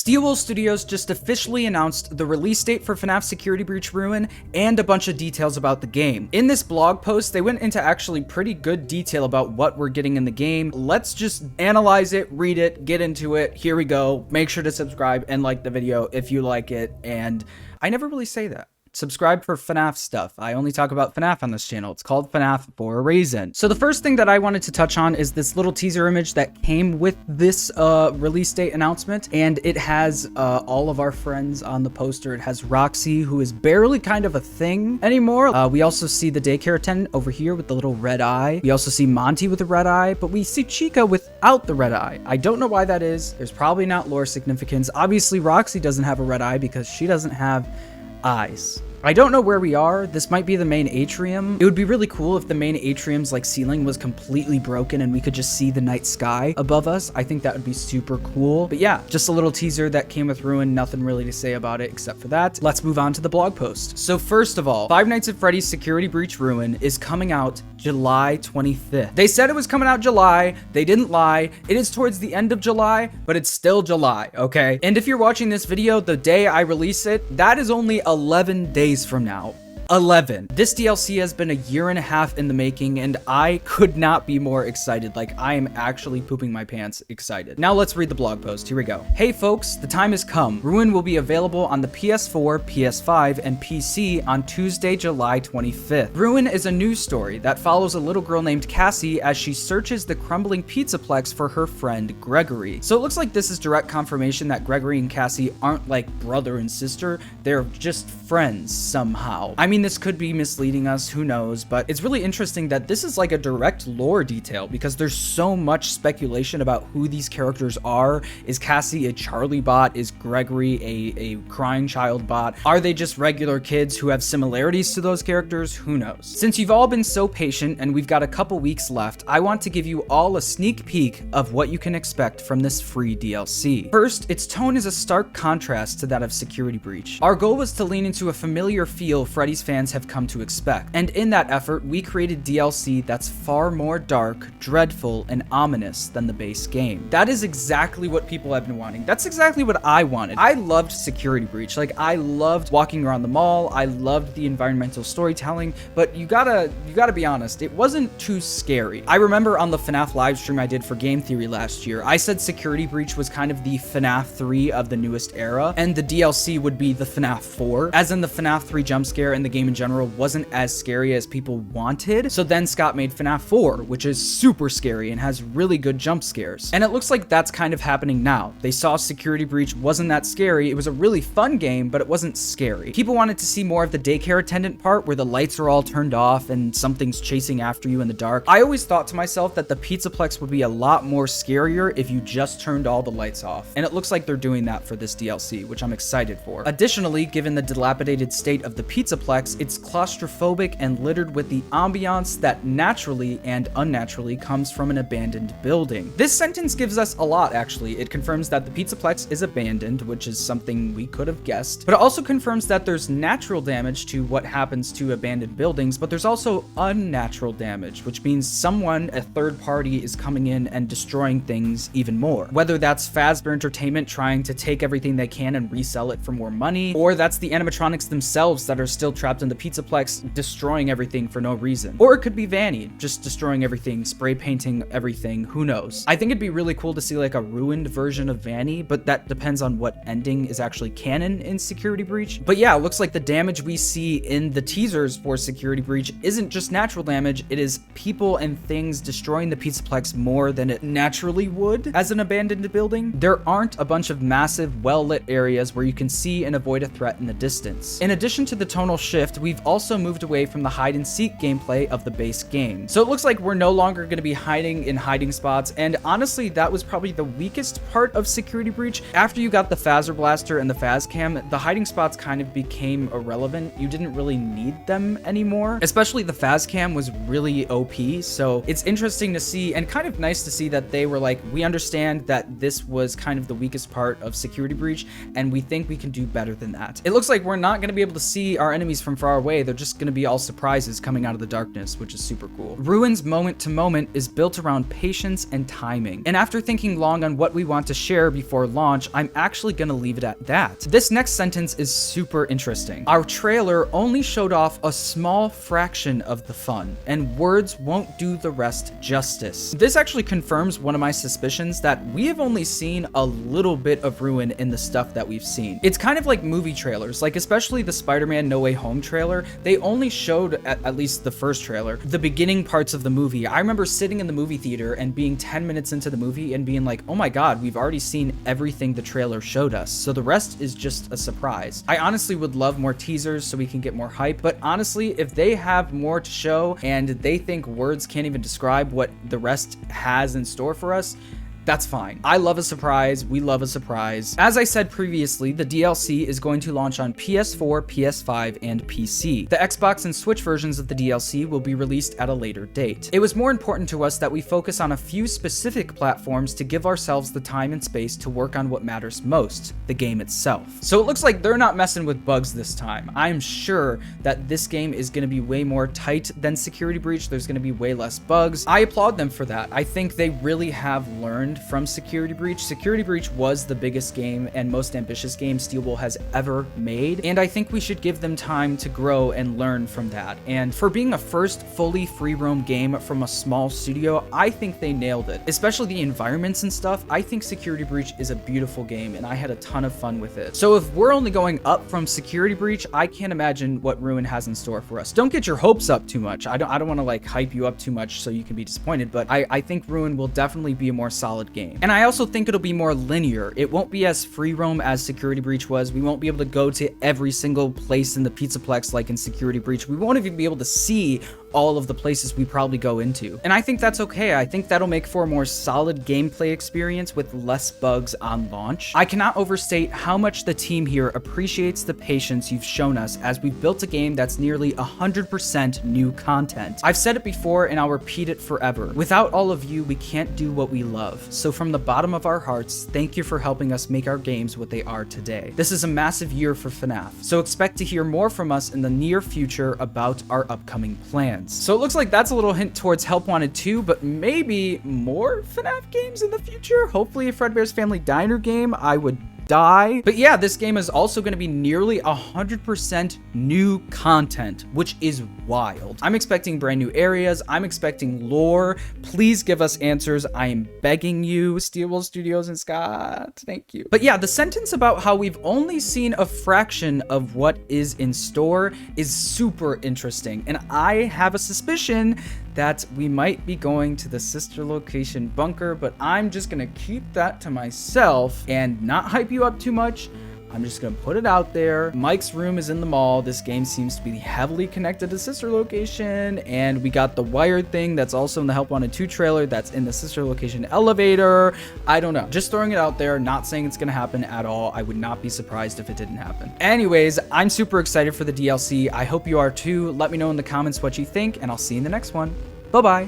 Steelwool Studios just officially announced the release date for FNAF Security Breach Ruin and a bunch of details about the game. In this blog post, they went into actually pretty good detail about what we're getting in the game. Let's just analyze it, read it, get into it. Here we go. Make sure to subscribe and like the video if you like it. And I never really say that. Subscribe for FNAF stuff. I only talk about FNAF on this channel. It's called FNAF for a reason. So the first thing that I wanted to touch on is this little teaser image that came with this release date announcement, and it has all of our friends on the poster. It has Roxy, who is barely kind of a thing anymore. We also see the daycare attendant over here with the little red eye. We also see Monty with a red eye, but we see Chica without the red eye. I don't know why that is. There's probably not lore significance. Obviously, Roxy doesn't have a red eye because she doesn't have eyes. I don't know where we are. This might be the main atrium. It would be really cool if the main atrium's like ceiling was completely broken and we could just see the night sky above us. I think that would be super cool. But yeah, just a little teaser that came with Ruin. Nothing really to say about it except for that. Let's move on to the blog post. So first of all, Five Nights at Freddy's Security Breach Ruin is coming out July 25th. They said it was coming out July. They didn't lie. It is towards the end of July, but it's still July, okay? And if you're watching this video the day I release it, that is only 11 days from now. 11. This DLC has been a year and a half in the making, and I could not be more excited. Like, I am actually pooping my pants excited. Now let's read the blog post. Here we go. Hey folks, the time has come. Ruin will be available on the PS4, PS5, and PC on Tuesday, July 25th. Ruin is a news story that follows a little girl named Cassie as she searches the crumbling pizzaplex for her friend Gregory. So it looks like this is direct confirmation that Gregory and Cassie aren't like brother and sister. They're just friends somehow. I mean, this could be misleading us, who knows, but it's really interesting that this is like a direct lore detail because there's so much speculation about who these characters are. Is Cassie a Charlie bot? Is Gregory a crying child bot? Are they just regular kids who have similarities to those characters? Who knows? Since you've all been so patient and we've got a couple weeks left, I want to give you all a sneak peek of what you can expect from this free DLC. First, its tone is a stark contrast to that of Security Breach. Our goal was to lean into a familiar feel Freddy's fans have come to expect, and in that effort we created DLC that's far more dark, dreadful, and ominous than the base game. That is exactly what people have been wanting. That's exactly what I wanted. I loved Security Breach. Like, I loved walking around the mall, I loved the environmental storytelling, but you gotta be honest, it wasn't too scary. I remember on the FNAF livestream I did for Game Theory last year, I said Security Breach was kind of the FNAF 3 of the newest era, and the DLC would be the FNAF 4, as in the FNAF 3 jump scare and the game in general wasn't as scary as people wanted. So then Scott made FNAF 4, which is super scary and has really good jump scares. And it looks like that's kind of happening now. They saw Security Breach wasn't that scary. It was a really fun game, but it wasn't scary. People wanted to see more of the daycare attendant part where the lights are all turned off and something's chasing after you in the dark. I always thought to myself that the pizzaplex would be a lot more scarier if you just turned all the lights off. And it looks like they're doing that for this DLC, which I'm excited for. Additionally, given the dilapidated state of the pizzaplex, it's claustrophobic and littered with the ambiance that naturally and unnaturally comes from an abandoned building. This sentence gives us a lot, actually. It confirms that the pizzaplex is abandoned, which is something we could have guessed, but it also confirms that there's natural damage to what happens to abandoned buildings, but there's also unnatural damage, which means someone, a third party, is coming in and destroying things even more. Whether that's Fazbear Entertainment trying to take everything they can and resell it for more money, or that's the animatronics themselves that are still trapped in the pizzaplex destroying everything for no reason. Or it could be Vanny just destroying everything, spray painting everything, who knows. I think it'd be really cool to see like a ruined version of Vanny, but that depends on what ending is actually canon in Security Breach. But yeah, it looks like the damage we see in the teasers for Security Breach isn't just natural damage, it is people and things destroying the pizzaplex more than it naturally would as an abandoned building. There aren't a bunch of massive, well-lit areas where you can see and avoid a threat in the distance. In addition to the tonal shift, we've also moved away from the hide and seek gameplay of the base game. So it looks like we're no longer going to be hiding in hiding spots, and honestly that was probably the weakest part of Security Breach. After you got the Phaser Blaster and the Phaz Cam, the hiding spots kind of became irrelevant. You didn't really need them anymore. Especially the Phaz Cam was really OP, so it's interesting to see and kind of nice to see that they were like, we understand that this was kind of the weakest part of Security Breach and we think we can do better than that. It looks like we're not going to be able to see our enemies from from far away, they're just gonna be all surprises coming out of the darkness, which is super cool. Ruin's moment to moment is built around patience and timing. And after thinking long on what we want to share before launch, I'm actually gonna leave it at that. This next sentence is super interesting. Our trailer only showed off a small fraction of the fun, and words won't do the rest justice. This actually confirms one of my suspicions that we have only seen a little bit of Ruin in the stuff that we've seen. It's kind of like movie trailers, like especially the Spider-Man No Way Home trailer. They only showed, at least the first trailer, the beginning parts of the movie. I remember sitting in the movie theater and being 10 minutes into the movie and being like, oh my god, we've already seen everything the trailer showed us, so the rest is just a surprise. I honestly would love more teasers so we can get more hype, but honestly, if they have more to show and they think words can't even describe what the rest has in store for us, that's fine. I love a surprise. We love a surprise. As I said previously, the DLC is going to launch on PS4, PS5, and PC. The Xbox and Switch versions of the DLC will be released at a later date. It was more important to us that we focus on a few specific platforms to give ourselves the time and space to work on what matters most, the game itself. So it looks like they're not messing with bugs this time. I'm sure that this game is going to be way more tight than Security Breach. There's going to be way less bugs. I applaud them for that. I think they really have learned from Security Breach. Security Breach was the biggest game and most ambitious game Steelbowl has ever made, and I think we should give them time to grow and learn from that. And for being a first fully free roam game from a small studio, I think they nailed it. Especially the environments and stuff. I think Security Breach is a beautiful game and I had a ton of fun with it. So if we're only going up from Security Breach, I can't imagine what Ruin has in store for us. Don't get your hopes up too much. I don't want to like hype you up too much so you can be disappointed, but I think Ruin will definitely be a more solid game. And I also think it'll be more linear. It won't be as free roam as Security Breach was. We won't be able to go to every single place in the Pizzaplex like in Security Breach. We won't even be able to see all of the places we probably go into. And I think that's okay. I think that'll make for a more solid gameplay experience with less bugs on launch. I cannot overstate how much the team here appreciates the patience you've shown us as we've built a game that's nearly 100% new content. I've said it before and I'll repeat it forever. Without all of you, we can't do what we love. So from the bottom of our hearts, thank you for helping us make our games what they are today. This is a massive year for FNAF, so expect to hear more from us in the near future about our upcoming plans. So it looks like that's a little hint towards Help Wanted 2, but maybe more FNAF games in the future? Hopefully a Fredbear's Family Diner game. I would die. But yeah, this game is also going to be nearly 100% new content, which is wild. I'm expecting brand new areas. I'm expecting lore. Please give us answers. I am begging you, Steelbowl Studios and Scott. Thank you. But yeah, the sentence about how we've only seen a fraction of what is in store is super interesting. And I have a suspicion that we might be going to the sister location bunker, but I'm just gonna keep that to myself and not hype you up too much. I'm just gonna put it out there. Mike's room is in the mall. This game seems to be heavily connected to sister location, and we got the wired thing that's also in the Help Wanted 2 trailer that's in the sister location elevator. I don't know. Just throwing it out there, not saying it's gonna happen at all. I would not be surprised if it didn't happen. Anyways, I'm super excited for the DLC. I hope you are too. Let me know in the comments what you think, and I'll see you in the next one. Bye-bye.